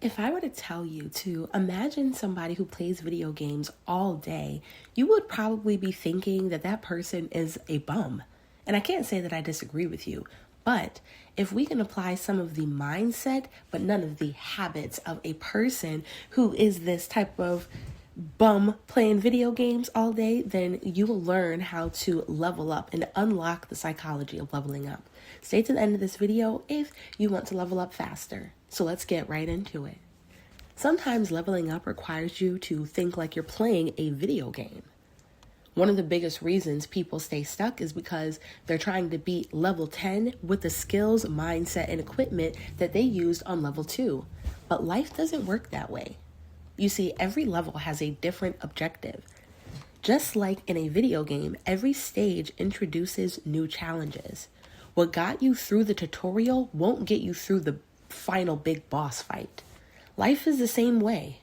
If I were to tell you to imagine somebody who plays video games all day, you would probably be thinking that that person is a bum. And I can't say that I disagree with you, but if we can apply some of the mindset, but none of the habits of a person who is this type of bum playing video games all day, then you will learn how to level up and unlock the psychology of leveling up. Stay to the end of this video if you want to level up faster. So let's get right into it. Sometimes leveling up requires you to think like you're playing a video game. One of the biggest reasons people stay stuck is because they're trying to beat level 10 with the skills, mindset, and equipment that they used on level 2. But life doesn't work that way. You see, every level has a different objective. Just like in a video game, every stage introduces new challenges. What got you through the tutorial won't get you through the final big boss fight. Life is the same way.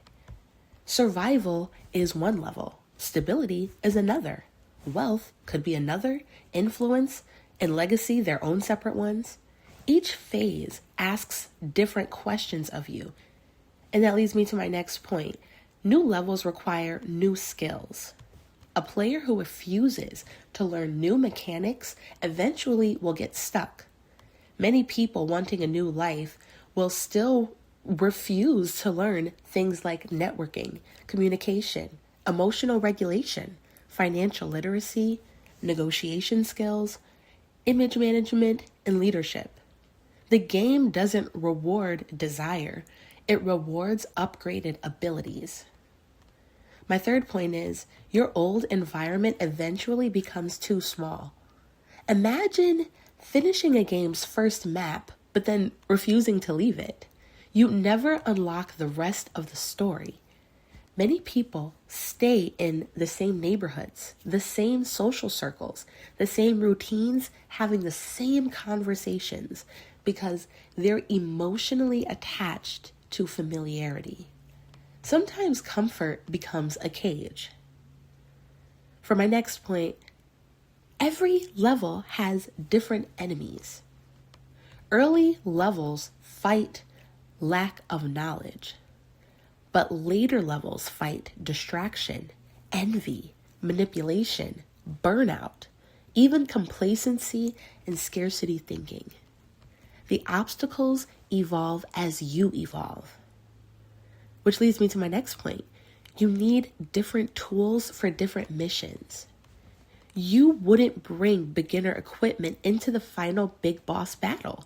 Survival is one level. Stability is another. Wealth could be another. Influence and legacy, their own separate ones. Each phase asks different questions of you. And that leads me to my next point. New levels require new skills. A player who refuses to learn new mechanics eventually will get stuck. Many people wanting a new life will still refuse to learn things like networking, communication, emotional regulation, financial literacy, negotiation skills, image management, and leadership. The game doesn't reward desire. It rewards upgraded abilities. My third point is your old environment eventually becomes too small. Imagine finishing a game's first map, but then refusing to leave it. You never unlock the rest of the story. Many people stay in the same neighborhoods, the same social circles, the same routines, having the same conversations because they're emotionally attached to familiarity. Sometimes comfort becomes a cage. For my next point, every level has different enemies. Early levels fight lack of knowledge, but later levels fight distraction, envy, manipulation, burnout, even complacency and scarcity thinking. The obstacles evolve as you evolve. Which leads me to my next point. You need different tools for different missions. You wouldn't bring beginner equipment into the final big boss battle.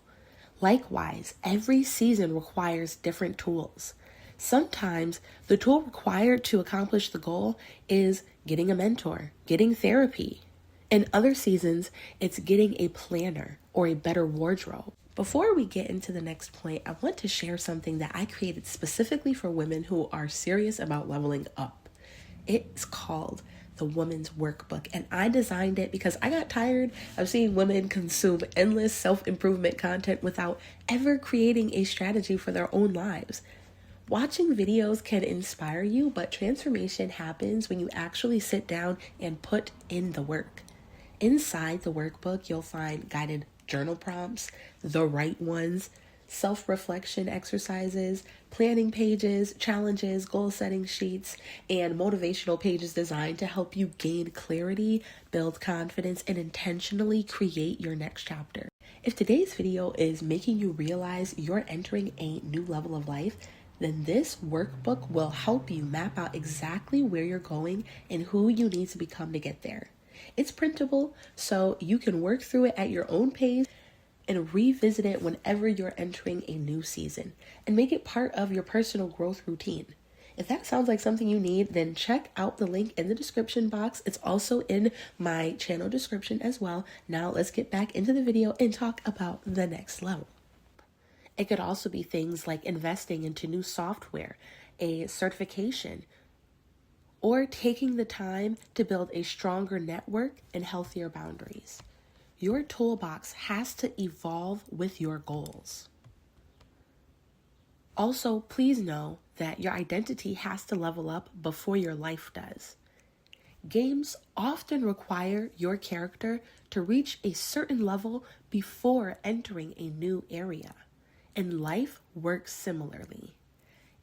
Likewise, every season requires different tools. Sometimes the tool required to accomplish the goal is getting a mentor, getting therapy. In other seasons, it's getting a planner or a better wardrobe. Before we get into the next point, I want to share something that I created specifically for women who are serious about leveling up. It's called the Woman's Workbook, and I designed it because I got tired of seeing women consume endless self-improvement content without ever creating a strategy for their own lives. Watching videos can inspire you, but transformation happens when you actually sit down and put in the work. Inside the workbook, you'll find guided journal prompts, the right ones, self-reflection exercises, planning pages, challenges, goal-setting sheets, and motivational pages designed to help you gain clarity, build confidence, and intentionally create your next chapter. If today's video is making you realize you're entering a new level of life, then this workbook will help you map out exactly where you're going and who you need to become to get there. It's printable, so you can work through it at your own pace and revisit it whenever you're entering a new season and make it part of your personal growth routine. If that sounds like something you need, then check out the link in the description box. It's also in my channel description as well. Now let's get back into the video and talk about the next level. It could also be things like investing into new software, a certification, or taking the time to build a stronger network and healthier boundaries. Your toolbox has to evolve with your goals. Also, please know that your identity has to level up before your life does. Games often require your character to reach a certain level before entering a new area, and life works similarly.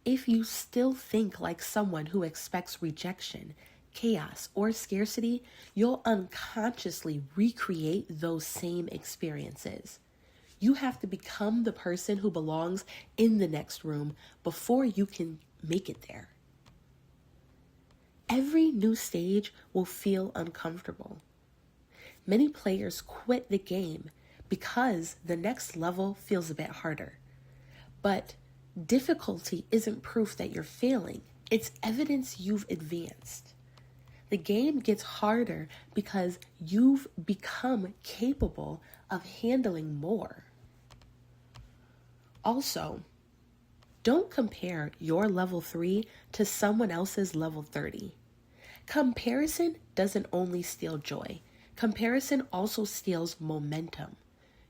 If you still think like someone who expects rejection, chaos, or scarcity, you'll unconsciously recreate those same experiences. You have to become the person who belongs in the next room before you can make it there. Every new stage will feel uncomfortable. Many players quit the game because the next level feels a bit harder. But difficulty isn't proof that you're failing. It's evidence you've advanced. The game gets harder because you've become capable of handling more. Also, don't compare your level 3 to someone else's level 30. Comparison doesn't only steal joy. Comparison also steals momentum.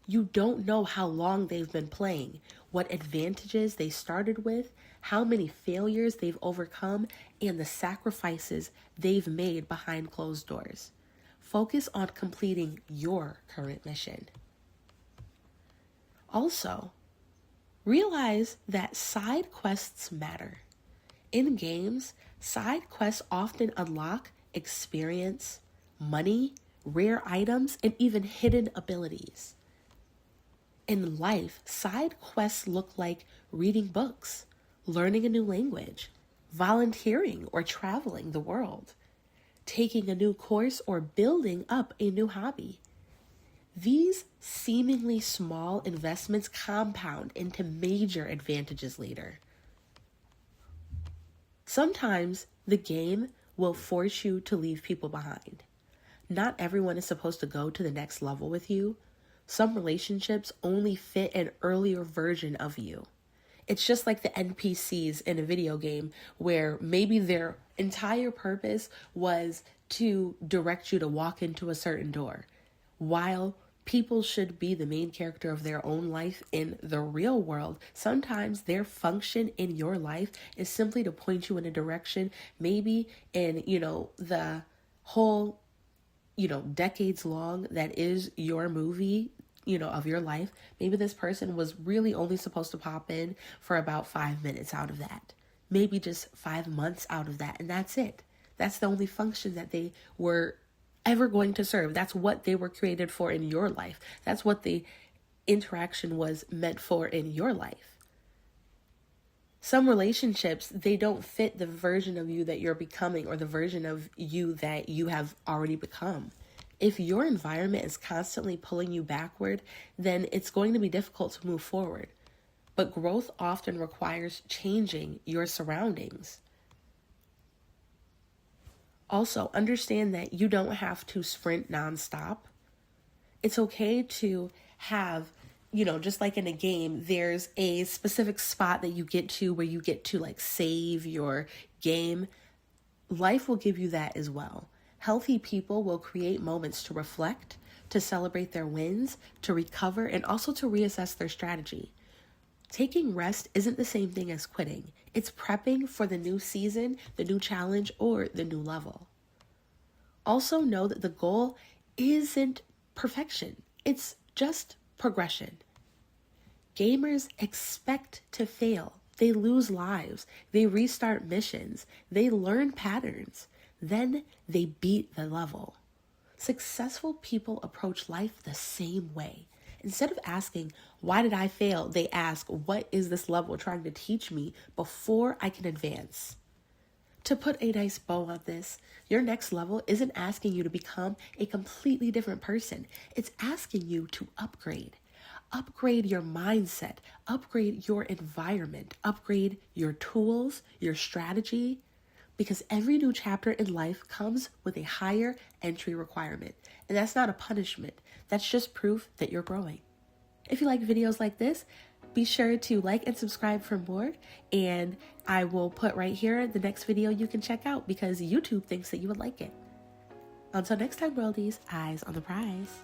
You don't know how long they've been playing, what advantages they started with, how many failures they've overcome, and the sacrifices they've made behind closed doors. Focus on completing your current mission. Also, realize that side quests matter. In games, side quests often unlock experience, money, rare items, and even hidden abilities. In life, side quests look like reading books, learning a new language, volunteering or traveling the world, taking a new course, or building up a new hobby. These seemingly small investments compound into major advantages later. Sometimes the game will force you to leave people behind. Not everyone is supposed to go to the next level with you. Some relationships only fit an earlier version of you. It's just like the NPCs in a video game where maybe their entire purpose was to direct you to walk into a certain door. While people should be the main character of their own life in the real world, sometimes their function in your life is simply to point you in a direction, maybe in, the whole, decades long that is your movie, of your life. Maybe this person was really only supposed to pop in for about 5 minutes out of that. Maybe just 5 months out of that. And that's it. That's the only function that they were ever going to serve. That's what they were created for in your life. That's what the interaction was meant for in your life. Some relationships, they don't fit the version of you that you're becoming or the version of you that you have already become. If your environment is constantly pulling you backward, then it's going to be difficult to move forward. But growth often requires changing your surroundings. Also, understand that you don't have to sprint nonstop. It's okay to have, just like in a game, there's a specific spot that you get to where you get to save your game. Life will give you that as well. Healthy people will create moments to reflect, to celebrate their wins, to recover, and also to reassess their strategy. Taking rest isn't the same thing as quitting. It's prepping for the new season, the new challenge, or the new level. Also know that the goal isn't perfection. It's just progression. Gamers expect to fail. They lose lives. They restart missions. They learn patterns. Then they beat the level. Successful people approach life the same way. Instead of asking, why did I fail? They ask, what is this level trying to teach me before I can advance? To put a nice bow on this, your next level isn't asking you to become a completely different person. It's asking you to upgrade. Upgrade your mindset, upgrade your environment, upgrade your tools, your strategy, because every new chapter in life comes with a higher entry requirement. And that's not a punishment. That's just proof that you're growing. If you like videos like this, be sure to like and subscribe for more. And I will put right here the next video you can check out because YouTube thinks that you would like it. Until next time, worldies, eyes on the prize.